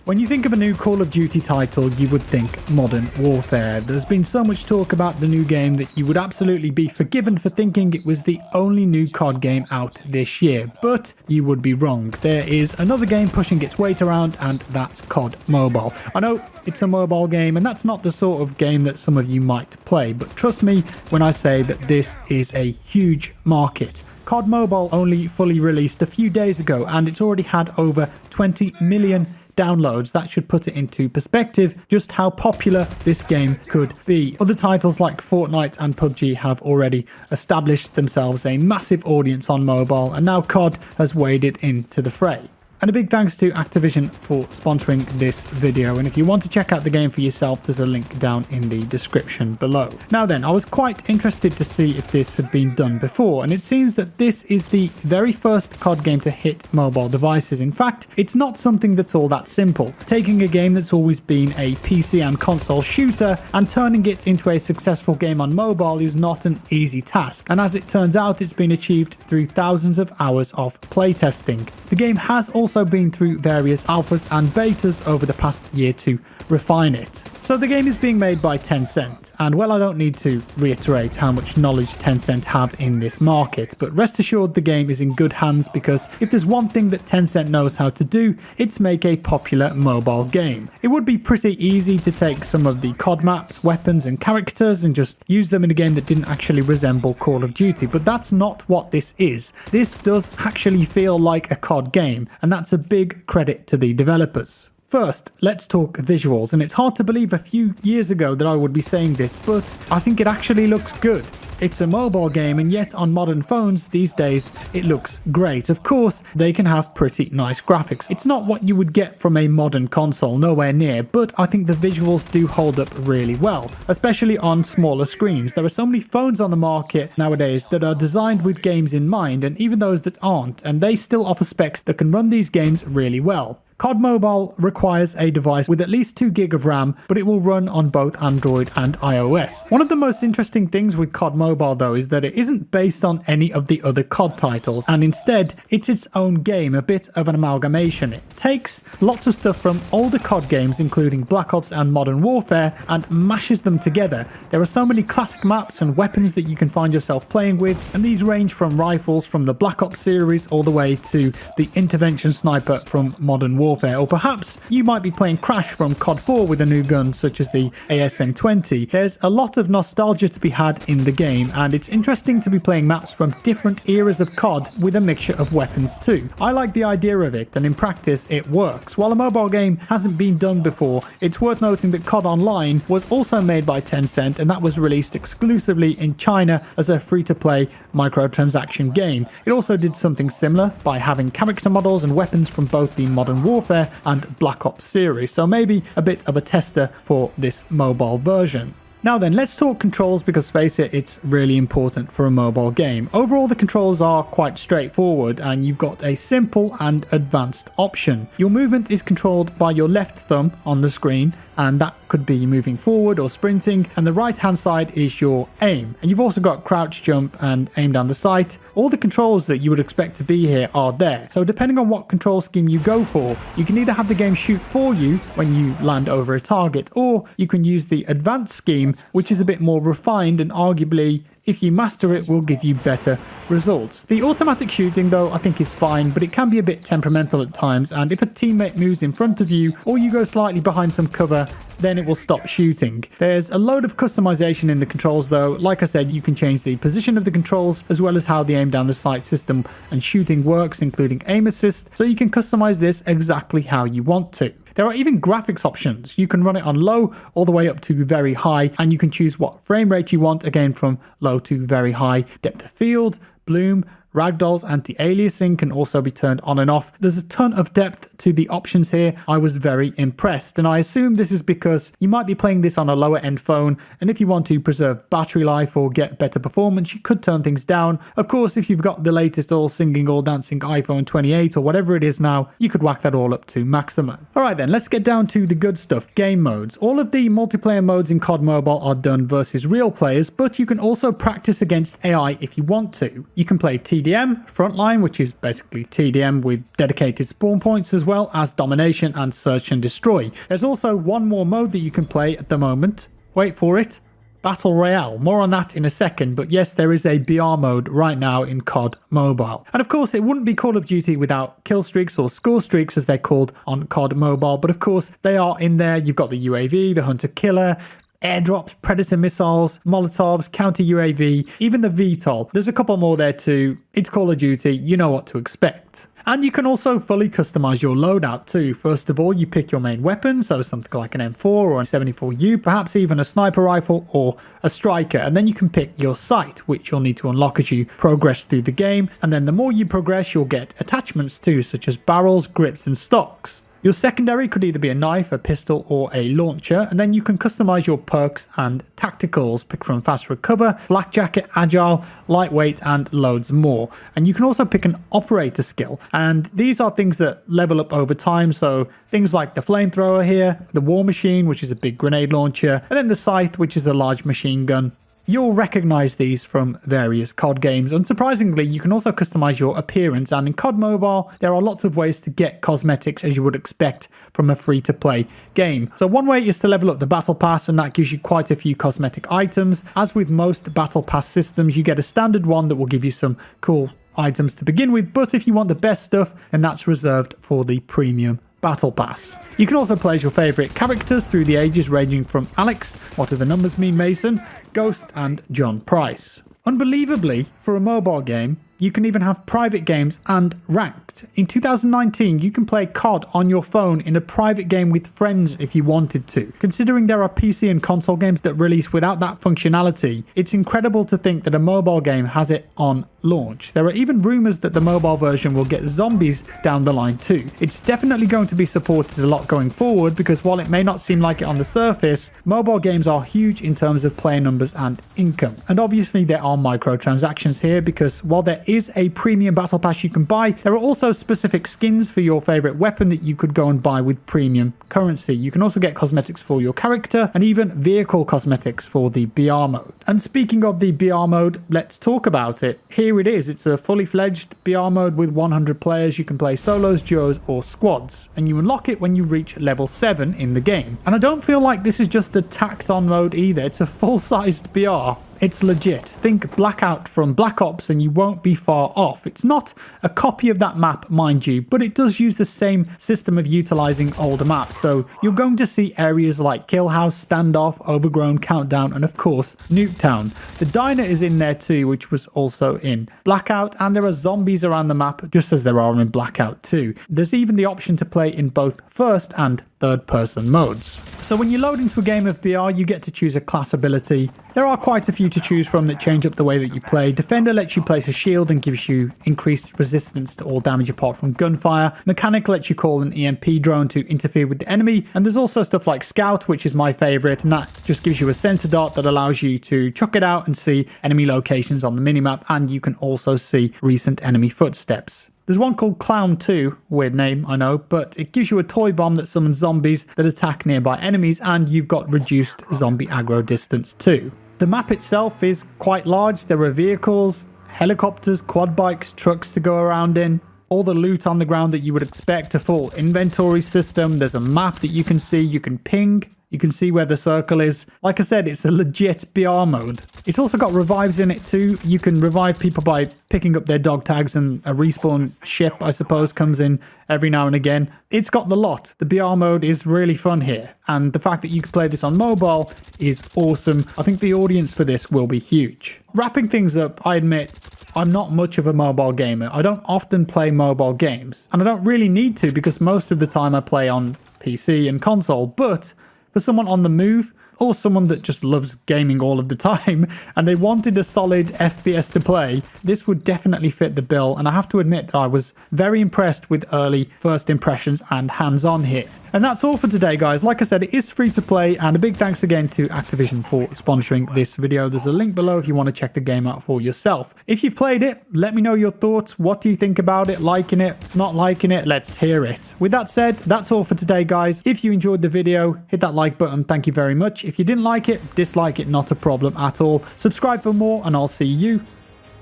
When you think of a new Call of Duty title, you would think Modern Warfare. There's been so much talk about the new game that you would absolutely be forgiven for thinking it was the only new COD game out this year, but you would be wrong. There is another game pushing its weight around, and that's COD Mobile. I know it's a mobile game, and that's not the sort of game that some of you might play, but trust me when I say that this is a huge market. COD Mobile only fully released a few days ago, and it's already had over 20 million downloads. That should put it into perspective just how popular this game could be. Other titles like Fortnite and PUBG have already established themselves a massive audience on mobile, and now COD has waded into the fray. And a big thanks to Activision for sponsoring this video, and if you want to check out the game for yourself, there's a link down in the description below. Now then, I was quite interested to see if this had been done before, and it seems that this is the very first COD game to hit mobile devices. In fact, it's not something that's all that simple. Taking a game that's always been a PC and console shooter and turning it into a successful game on mobile is not an easy task, and as it turns out, it's been achieved through thousands of hours of playtesting. The game has also been through various alphas and betas over the past year to refine it. So the game is being made by Tencent, and well, I don't need to reiterate how much knowledge Tencent have in this market, but rest assured the game is in good hands, because if there's one thing that Tencent knows how to do, it's make a popular mobile game. It would be pretty easy to take some of the COD maps, weapons and characters and just use them in a game that didn't actually resemble Call of Duty, but that's not what this is. This does actually feel like a COD game, and that's a big credit to the developers. First, let's talk visuals, and it's hard to believe a few years ago that I would be saying this, but I think it actually looks good. It's a mobile game, and yet on modern phones these days it looks great. Of course, they can have pretty nice graphics. It's not what you would get from a modern console, nowhere near, but I think the visuals do hold up really well, especially on smaller screens. There are so many phones on the market nowadays that are designed with games in mind, and even those that aren't, and they still offer specs that can run these games really well. COD Mobile requires a device with at least 2 GB of RAM, but it will run on both Android and iOS. One of the most interesting things with COD Mobile though is that it isn't based on any of the other COD titles, and instead it's its own game, a bit of an amalgamation. It takes lots of stuff from older COD games including Black Ops and Modern Warfare and mashes them together. There are so many classic maps and weapons that you can find yourself playing with, and these range from rifles from the Black Ops series all the way to the intervention sniper from Modern Warfare, or perhaps you might be playing Crash from COD 4 with a new gun such as the ASM-20. There's a lot of nostalgia to be had in the game, and it's interesting to be playing maps from different eras of COD with a mixture of weapons too. I like the idea of it, and in practice it works. While a mobile game hasn't been done before, it's worth noting that COD Online was also made by Tencent, and that was released exclusively in China as a free-to-play microtransaction game. It also did something similar by having character models and weapons from both the Modern Warfare and Black Ops series, so maybe a bit of a tester for this mobile version. Now then, let's talk controls, because face it, it's really important for a mobile game. Overall, the controls are quite straightforward, and you've got a simple and advanced option. Your movement is controlled by your left thumb on the screen, and that could be moving forward or sprinting, and the right hand side is your aim. And you've also got crouch, jump and aim down the sight. All the controls that you would expect to be here are there, so depending on what control scheme you go for, you can either have the game shoot for you when you land over a target, or you can use the advanced scheme, which is a bit more refined and arguably, if you master it, will give you better results. The automatic shooting though I think is fine, but it can be a bit temperamental at times, and if a teammate moves in front of you or you go slightly behind some cover, then it will stop shooting. There's a load of customization in the controls though. Like I said, you can change the position of the controls as well as how the aim down the sight system and shooting works, including aim assist, so you can customize this exactly how you want to. There are even graphics options. You can run it on low all the way up to very high, and you can choose what frame rate you want, again from low to very high. Depth of field, bloom, Ragdoll's anti-aliasing can also be turned on and off. There's a ton of depth to the options here. I was very impressed, and I assume this is because you might be playing this on a lower end phone, and if you want to preserve battery life or get better performance, you could turn things down. Of course, if you've got the latest all singing all dancing iPhone 28 or whatever it is now, you could whack that all up to maximum. Alright then, let's get down to the good stuff, game modes. All of the multiplayer modes in COD Mobile are done versus real players, but you can also practice against AI if you want to. You can play TD TDM, Frontline, which is basically TDM with dedicated spawn points, as well as Domination and Search and Destroy. There's also one more mode that you can play at the moment. Wait for it. Battle Royale. More on that in a second, but yes, there is a BR mode right now in COD Mobile. And of course, it wouldn't be Call of Duty without kill streaks, or score streaks as they're called on COD Mobile, but of course, they are in there. You've got the UAV, the Hunter Killer, airdrops, Predator missiles, Molotovs, counter UAV, even the VTOL. There's a couple more there too. It's Call of Duty, you know what to expect. And you can also fully customize your loadout too. First of all, you pick your main weapon, so something like an M4 or a 74U, perhaps even a sniper rifle or a striker. And then you can pick your sight, which you'll need to unlock as you progress through the game. And then the more you progress, you'll get attachments too, such as barrels, grips, and stocks. Your secondary could either be a knife, a pistol, or a launcher, and then you can customize your perks and tacticals. Pick from Fast Recover, Flak Jacket, Agile, Lightweight, and loads more. And you can also pick an operator skill, and these are things that level up over time, so things like the flamethrower here, the War Machine, which is a big grenade launcher, and then the Scythe, which is a large machine gun. You'll recognize these from various COD games. Unsurprisingly, you can also customize your appearance, and in COD Mobile, there are lots of ways to get cosmetics as you would expect from a free-to-play game. So one way is to level up the Battle Pass, and that gives you quite a few cosmetic items. As with most Battle Pass systems, you get a standard one that will give you some cool items to begin with, but if you want the best stuff, then that's reserved for the premium Battle Pass. You can also play as your favourite characters through the ages, ranging from Alex, what do the numbers mean Mason, Ghost, and John Price. Unbelievably, for a mobile game, you can even have private games and ranked. In 2019, you can play COD on your phone in a private game with friends if you wanted to. Considering there are PC and console games that release without that functionality, it's incredible to think that a mobile game has it on launch. There are even rumours that the mobile version will get zombies down the line too. It's definitely going to be supported a lot going forward, because while it may not seem like it on the surface, mobile games are huge in terms of player numbers and income. And obviously there are microtransactions here, because while there is a premium battle pass you can buy, there are also specific skins for your favourite weapon that you could go and buy with premium currency. You can also get cosmetics for your character and even vehicle cosmetics for the BR mode. And speaking of the BR mode, let's talk about it. Here it is. It's a fully fledged BR mode with 100 players. You can play solos, duos, or squads, and you unlock it when you reach level 7 in the game. And I don't feel like this is just a tacked on mode either. It's a full-sized BR. It's legit. Think Blackout from Black Ops and you won't be far off. It's not a copy of that map, mind you, but it does use the same system of utilizing older maps. So you're going to see areas like Kill House, Standoff, Overgrown, Countdown, and of course, Nuketown. The diner is in there too, which was also in Blackout, and there are zombies around the map, just as there are in Blackout too. There's even the option to play in both first and third-person modes. So when you load into a game of BR, you get to choose a class ability. There are quite a few to choose from that change up the way that you play. Defender lets you place a shield and gives you increased resistance to all damage apart from gunfire. Mechanic lets you call an EMP drone to interfere with the enemy. And there's also stuff like Scout, which is my favourite, and that just gives you a sensor dart that allows you to chuck it out and see enemy locations on the minimap, and you can also see recent enemy footsteps. There's one called Clown 2, weird name, I know, but it gives you a toy bomb that summons zombies that attack nearby enemies, and you've got reduced zombie aggro distance too. The map itself is quite large. There are vehicles, helicopters, quad bikes, trucks to go around in. All the loot on the ground that you would expect, a full inventory system. There's a map that you can see, you can ping. You can see where the circle is. Like I said, it's a legit BR mode. It's also got revives in it too. You can revive people by picking up their dog tags, and a respawn ship, I suppose, comes in every now and again. It's got the lot. The BR mode is really fun here, and the fact that you can play this on mobile is awesome. I think the audience for this will be huge. Wrapping things up, I admit, I'm not much of a mobile gamer. I don't often play mobile games, and I don't really need to, because most of the time I play on PC and console, but for someone on the move, or someone that just loves gaming all of the time, and they wanted a solid FPS to play, this would definitely fit the bill, and I have to admit that I was very impressed with early first impressions and hands-on here. And that's all for today, guys. Like I said, it is free to play, and a big thanks again to Activision for sponsoring this video. There's a link below if you want to check the game out for yourself. If you've played it, let me know your thoughts. What do you think about it? Liking it? Not liking it? Let's hear it. With that said, that's all for today, guys. If you enjoyed the video, hit that like button. Thank you very much. If you didn't like it, dislike it, not a problem at all. Subscribe for more, and I'll see you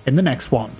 in the next one.